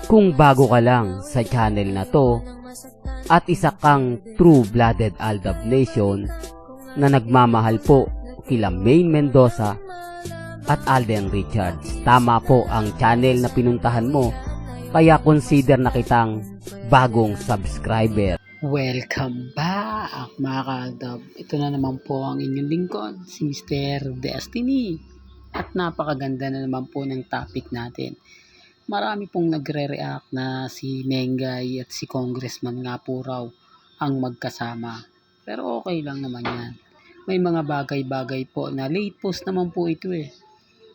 Kung bago ka lang sa channel na to at isa kang true-blooded Aldab Nation na nagmamahal po kila Maine Mendoza at Alden Richards, tama po ang channel na pinuntahan mo, kaya consider na kitang bagong subscriber. Welcome back mga ka-Aldab. Ito na naman po ang inyong lingkod, si Mr. Destiny. At napakaganda na naman po ng topic natin. Marami pong nagre-react na si Mengay at si Congressman nga po raw ang magkasama. Pero okay lang naman yan. May mga bagay-bagay po na late post naman po ito eh.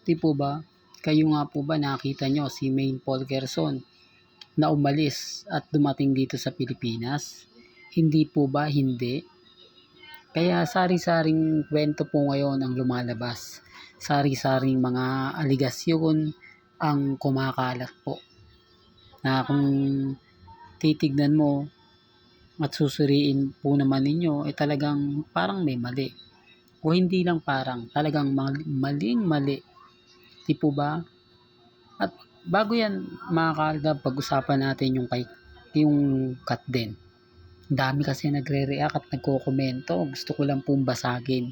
Di po ba? Kayo nga po ba nakita nyo si Maine Polkerson na umalis at dumating dito sa Pilipinas? Hindi po ba? Hindi. Kaya sari-saring kwento po ngayon ang lumalabas. Sari-saring mga aligasyon ang kumakalat po. Na kung titignan mo at susuriin po naman ninyo, talagang parang may mali. O hindi lang parang, talagang maling-mali. Di po ba? At bago yan mga ka-Aldab, pag-usapan natin yung cut din. Dami kasi nagre-react at nagko-komento. Gusto ko lang pong basagin.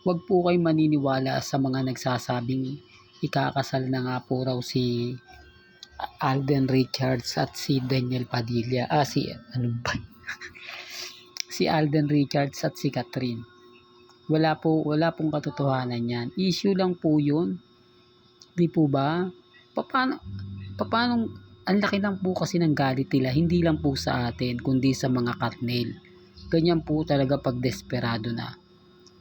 Huwag po kayo maniniwala sa mga nagsasabing ikakasal na nga po raw si Alden Richards at si Daniel Padilla. Si Alden Richards at si Catherine. Wala pong katotohanan yan. Issue lang po yun. Di po ba? Paano ang laki lang po kasi ng galit nila, hindi lang po sa atin, kundi sa mga Katnil. Ganyan po talaga pag desperado na.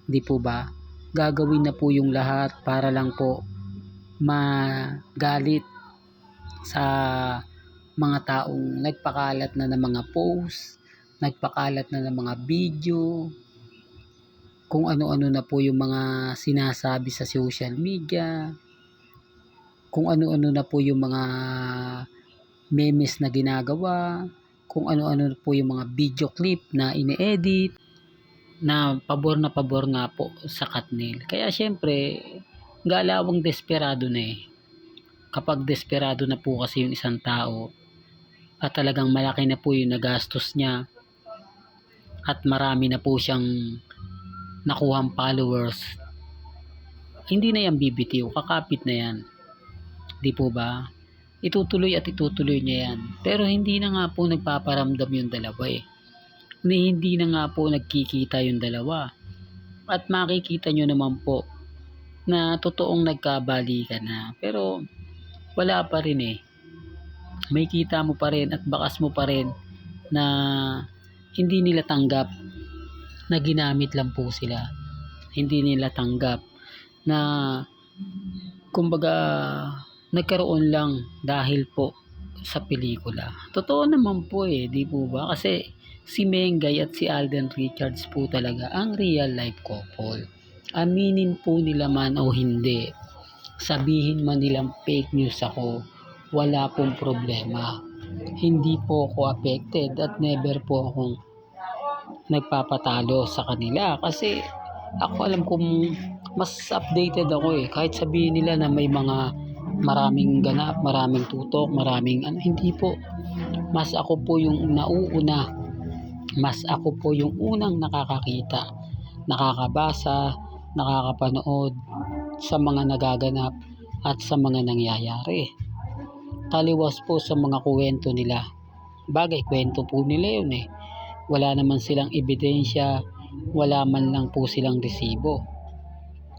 Di po ba? Gagawin na po yung lahat para lang po magalit sa mga taong nagpakalat na ng mga post, nagpakalat na ng mga video, kung ano-ano na po yung mga sinasabi sa social media, kung ano-ano na po yung mga memes na ginagawa, kung ano-ano po yung mga video clip na ine-edit, na pabor nga po sa Katnil. Kaya syempre, galawang desperado na eh. Kapag desperado na po kasi yung isang tao, at talagang malaki na po yung nagastos niya, at marami na po siyang nakuhang followers, hindi na yan bibitiw, kakapit na yan. Di po ba? Itutuloy at itutuloy niya yan. Pero hindi na nga po nagpaparamdam yung dalawa eh. Hindi na nga po nagkikita yung dalawa. At makikita nyo naman po na totoong nagkabalikan na. Pero wala pa rin eh. May kita mo pa rin at bakas mo pa rin na hindi nila tanggap na ginamit lang po sila. Hindi nila tanggap na kumbaga nagkaroon lang dahil po sa pelikula. Totoo naman po eh, di po ba? Kasi si Mengay at si Alden Richards po talaga ang real life couple. Aminin po nila man o hindi, sabihin man nilang fake news ako, wala pong problema. Hindi po ako affected at never po akong nagpapatalo sa kanila kasi ako alam kong mas updated ako eh. Kahit sabihin nila na may mga maraming ganap, maraming tutok, maraming hindi po. Mas ako po yung nauuna. Mas ako po yung unang nakakakita, nakakabasa, nakakapanood sa mga nagaganap at sa mga nangyayari. Taliwas po sa mga kwento nila. Bagay, kwento po nila yun eh. Wala naman silang ebidensya, wala man lang po silang resibo.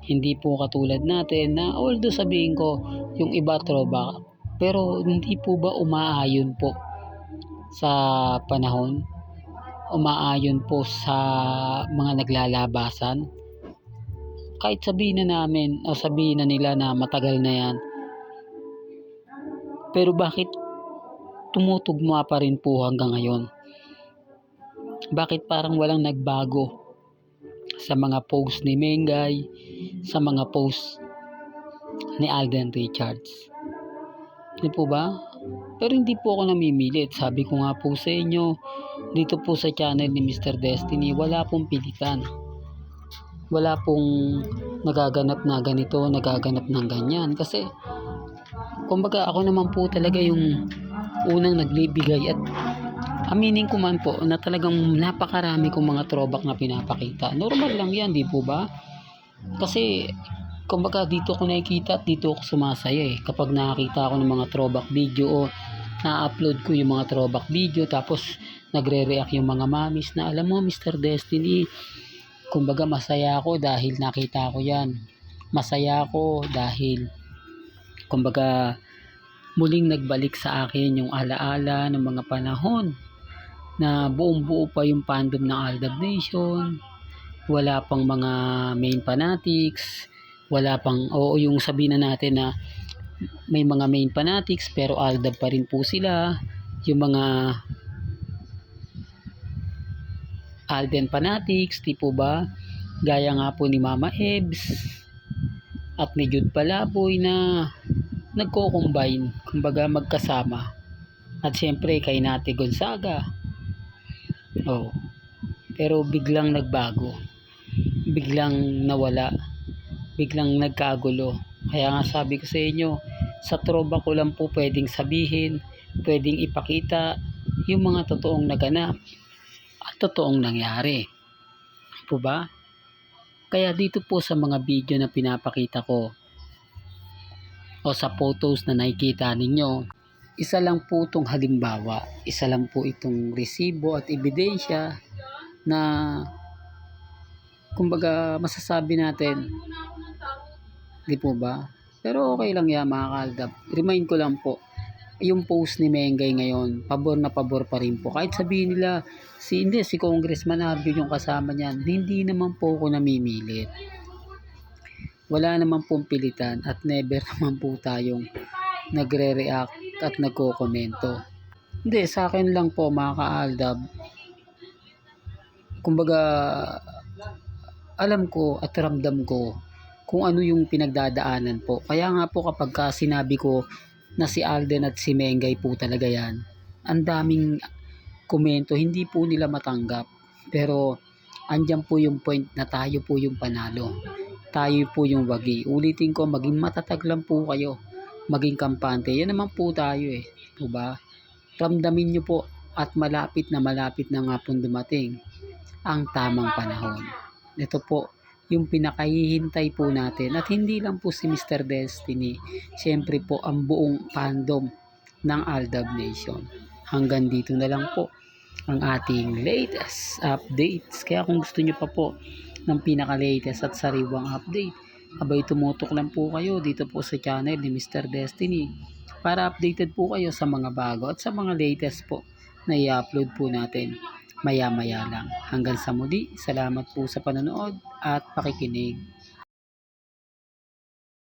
Hindi po katulad natin na although sabihin ko yung iba throwback, pero hindi po ba umaayon po sa panahon? Umaayon po sa mga naglalabasan? Kahit sabihin na namin o sabihin na nila na matagal na yan, pero bakit tumutugma pa rin po hanggang ngayon? Bakit parang walang nagbago sa mga post ni Mengay, sa mga post ni Alden Richards? Di po ba? Pero hindi po ako namimilit. Sabi ko nga po sa inyo, dito po sa channel ni Mr. Destiny, wala pong pilitan. Wala pong nagaganap na ganito, nagaganap ng ganyan. Kasi, kumbaga ako naman po talaga yung unang nagbibigay at aminin ko man po na talagang napakarami kong mga throwback na pinapakita. Normal lang yan, di po ba? Kasi kumbaga dito ko nakikita at dito ako sumasaya kapag nakakita ako ng mga throwback video o na-upload ko yung mga throwback video tapos nagre-react yung mga mamis na alam mo Mr. Destiny, kumbaga masaya ako dahil nakita ko yan. Masaya ako dahil kumbaga muling nagbalik sa akin yung alaala ng mga panahon na buong buo pa yung fandom ng Aldab Nation. Wala pang mga main fanatics, wala pang, oo, yung sabihin na natin na may mga main fanatics pero Aldab pa rin po sila, yung mga Alden fanatics, di po ba? Gaya nga po ni Mama Ebs at ni Jude Palaboy na nagko-combine, kumbaga magkasama. At syempre kay Nate Gonzaga. Oh, pero biglang nagbago. Biglang nawala, biglang nagkagulo. Kaya nga sabi ko sa inyo, sa troba ko lang po pwedeng sabihin, pwedeng ipakita yung mga totoong naganap at totoong nangyari. Po ba? Kaya dito po sa mga video na pinapakita ko o sa photos na nakikita ninyo, isa lang po itong halimbawa, isa lang po itong resibo at ebidensya na kumbaga masasabi natin, di po ba? Pero okay lang yan mga kaaldab. Remind ko lang po, yung post ni Mengay ngayon, pabor na pabor pa rin po. Kahit sabihin nila, si Congressman Arvin yung kasama niyan, hindi naman po ako namimilit. Wala naman pong pilitan at never naman po tayong nagre-react at nagko-komento. Hindi, sa akin lang po mga kaaldab, kumbaga alam ko at ramdam ko kung ano yung pinagdadaanan po. Kaya nga po kapag sinabi ko na si Alden at si Mengay po talaga yan, ang daming komento, hindi po nila matanggap. Pero andyan po yung point na tayo po yung panalo. Tayo po yung wagi. Ulitin ko, maging matatag lang po kayo. Maging kampante. Yan naman po tayo diba? Ramdamin nyo po at malapit na nga po dumating ang tamang panahon. Ito po yung pinakahihintay po natin at hindi lang po si Mr. Destiny, siyempre po ang buong fandom ng Aldab Nation. Hanggang dito na lang po ang ating latest updates. Kaya kung gusto nyo pa po ng pinaka-latest at sariwang update, abay tumutok lang po kayo dito po sa channel ni Mr. Destiny para updated po kayo sa mga bago at sa mga latest po na i-upload po natin maya-maya lang. Hanggang sa muli, salamat po sa panonood at pakikinig.